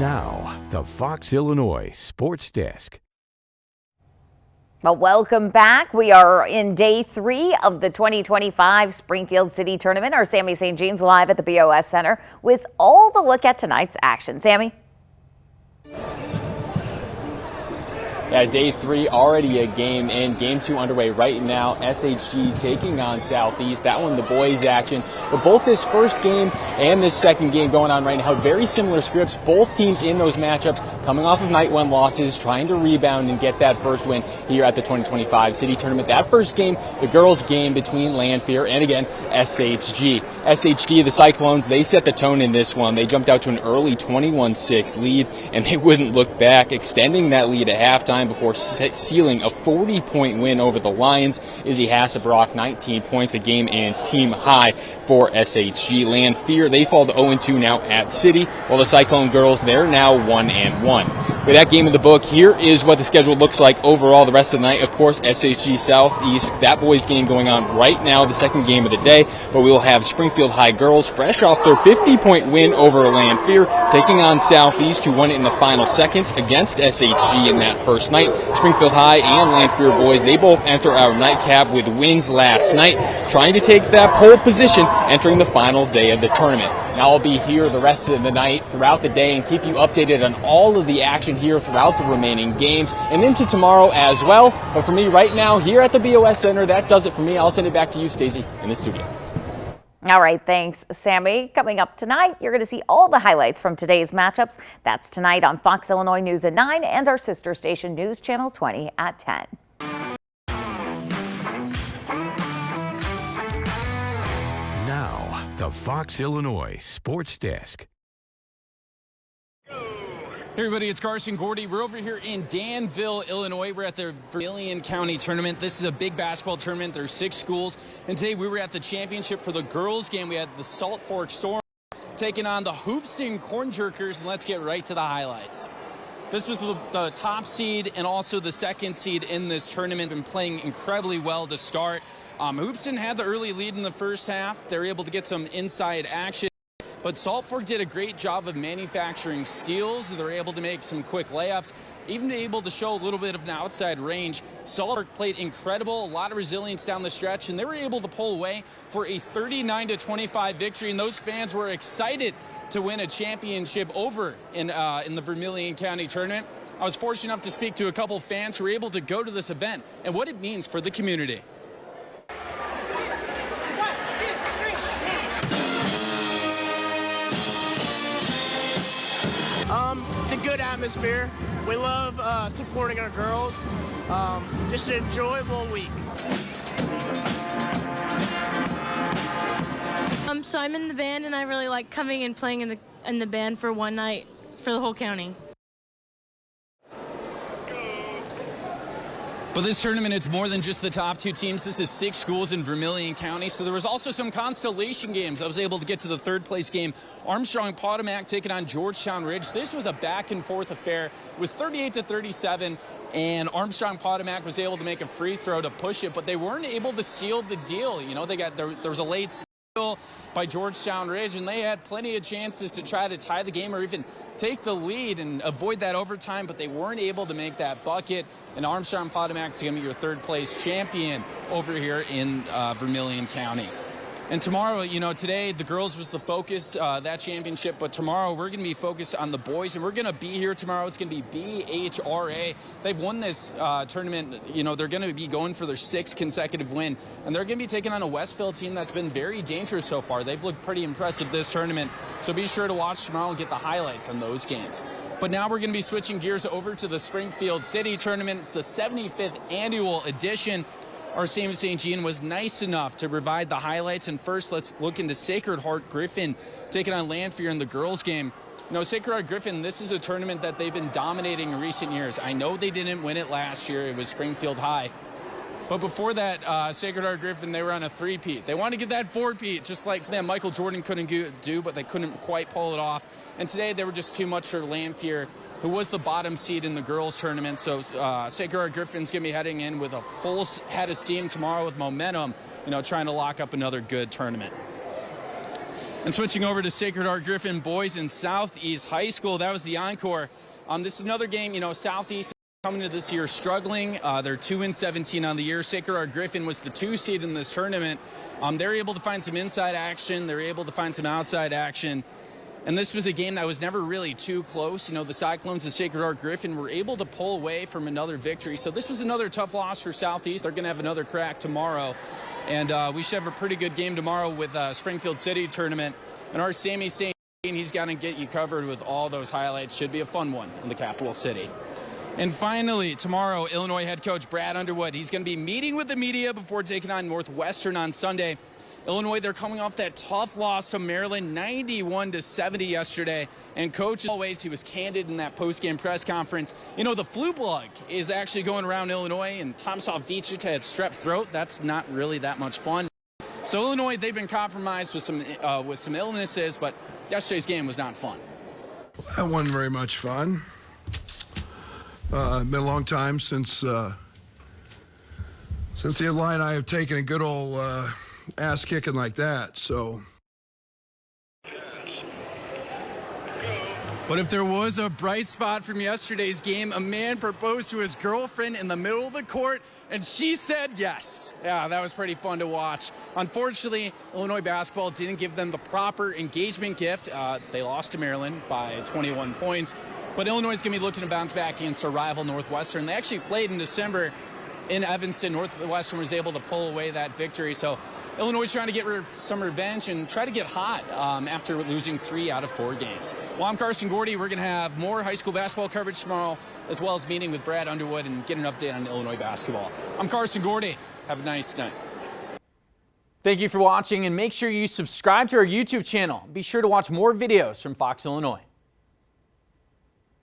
Now, the Fox Illinois Sports Desk. Well, welcome back. We are in day 3 of the 2025 Springfield City Tournament. Our Sammy St. Jean's live at the BOS Center with all the look at tonight's action. Sammy? Yeah, day 3 already a game in. Game 2 underway right now. SHG taking on Southeast. That one, the boys action. But both this first game and this second game going on right now, very similar scripts. Both teams in those matchups coming off of night 1 losses, trying to rebound and get that first win here at the 2025 City Tournament. That first game, the girls' game between Lanphier and, again, SHG. SHG, the Cyclones, they set the tone in this one. They jumped out to an early 21-6 lead, and they wouldn't look back, extending that lead at halftime before sealing a 40-point win over the Lions. Izzy Hassebrock, 19 points a game and team high for SHG. Lanphier, they fall to 0-2 now at City, while the Cyclone girls, they're now 1-1. With that game in the book, here is what the schedule looks like overall the rest of the night. Of course, SHG Southeast, that boys game going on right now, the second game of the day, but we will have Springfield High girls fresh off their 50-point win over Lanphier, taking on Southeast, who won it in the final seconds against SHG in that first night. Springfield High and Lanphier boys, they both enter our nightcap with wins last night, trying to take that pole position entering the final day of the tournament. Now I'll be here the rest of the night throughout the day and keep you updated on all of the action here throughout the remaining games and into tomorrow as well. But for me right now here at the BOS Center, that does it for me. I'll send it back to you, Stacey, in the studio. All right, thanks, Sammy. Coming up tonight, you're going to see all the highlights from today's matchups. That's tonight on Fox Illinois News at 9 and our sister station News Channel 20 at 10. Now, the Fox Illinois Sports Desk. Hey everybody, it's Carson Gordy. We're over here in Danville, Illinois. We're at the Vermilion County Tournament. This is a big basketball tournament. There's 6 schools. And today we were at the championship for the girls game. We had the Salt Fork Storm taking on the Hoopston Corn Jerkers. And let's get right to the highlights. This was the top seed and also the second seed in this tournament. Been playing incredibly well to start. Hoopston had the early lead in the first half. They were able to get some inside action. But Salt Fork did a great job of manufacturing steals. They were able to make some quick layups, even able to show a little bit of an outside range. Salt Fork played incredible, a lot of resilience down the stretch, and they were able to pull away for a 39-25 victory. And those fans were excited to win a championship over in the Vermilion County Tournament. I was fortunate enough to speak to a couple fans who were able to go to this event and what it means for the community. It's a good atmosphere. We love supporting our girls. Just an enjoyable week. So I'm in the band, and I really like coming and playing in the band for one night for the whole county. But this tournament, it's more than just the top 2 teams. This is 6 schools in Vermilion County. So there was also some constellation games. I was able to get to the 3rd place game. Armstrong-Potomac taking on Georgetown Ridge. This was a back-and-forth affair. It was 38-37, and Armstrong-Potomac was able to make a free throw to push it, but they weren't able to seal the deal. You know, there was a late steal by Georgetown Ridge, and they had plenty of chances to try to tie the game or even take the lead and avoid that overtime, but they weren't able to make that bucket. And Armstrong-Potomac is going to be your 3rd place champion over here in Vermilion County. And tomorrow, you know, today the girls was the focus, that championship, but tomorrow we're going to be focused on the boys, and we're going to be here tomorrow. It's going to be BHRA. They've won this tournament. You know, they're going to be going for their 6th consecutive win, and they're going to be taking on a Westville team that's been very dangerous so far. They've looked pretty impressive this tournament, so be sure to watch tomorrow and get the highlights on those games. But now we're going to be switching gears over to the Springfield City Tournament. It's the 75th annual edition. Our Sammy St. Jean was nice enough to provide the highlights. And first, let's look into Sacred Heart Griffin taking on Lanphier in the girls' game. You know, Sacred Heart Griffin, this is a tournament that they've been dominating in recent years. I know they didn't win it last year. It was Springfield High. But before that, Sacred Heart Griffin, they were on a 3-peat. They wanted to get that 4-peat, just like that Michael Jordan couldn't do, but they couldn't quite pull it off. And today, they were just too much for Lanphier, who was the bottom seed in the girls' tournament. So Sacred Heart Griffin's going to be heading in with a full head of steam tomorrow with momentum, you know, trying to lock up another good tournament. And switching over to Sacred Heart Griffin boys in Southeast High School, that was the encore. This is another game, Southeast coming to this year struggling. They're 2-17 on the year. Sacred Heart Griffin was the 2 seed in this tournament. They're able to find some inside action. They're able to find some outside action. And this was a game that was never really too close. The Cyclones of Sacred Heart Griffin were able to pull away from another victory. So this was another tough loss for Southeast. They're going to have another crack tomorrow. And we should have a pretty good game tomorrow with Springfield City tournament. And our Sammy St. He's going to get you covered with all those highlights. Should be a fun one in the capital city. And finally, tomorrow, Illinois head coach Brad Underwood. He's going to be meeting with the media before taking on Northwestern on Sunday. Illinois, they're coming off that tough loss to Maryland, 91-70 yesterday. And coach, as always, he was candid in that post-game press conference. The flu bug is actually going around Illinois, and Tomislav Vicic had strep throat. That's not really that much fun. So Illinois, they've been compromised with some illnesses, but yesterday's game was not fun. That wasn't very much fun. Been a long time since the Illini have taken a good old ass kicking like that, so. But if there was a bright spot from yesterday's game, a man proposed to his girlfriend in the middle of the court, and she said yes. Yeah, that was pretty fun to watch. Unfortunately, Illinois basketball didn't give them the proper engagement gift. They lost to Maryland by 21 points. But Illinois is going to be looking to bounce back against their rival Northwestern. They actually played in December in Evanston. Northwestern was able to pull away that victory. So Illinois is trying to get some revenge and try to get hot after losing 3 out of 4 games. Well, I'm Carson Gordy. We're going to have more high school basketball coverage tomorrow, as well as meeting with Brad Underwood and get an update on Illinois basketball. I'm Carson Gordy. Have a nice night. Thank you for watching, and make sure you subscribe to our YouTube channel. Be sure to watch more videos from Fox Illinois.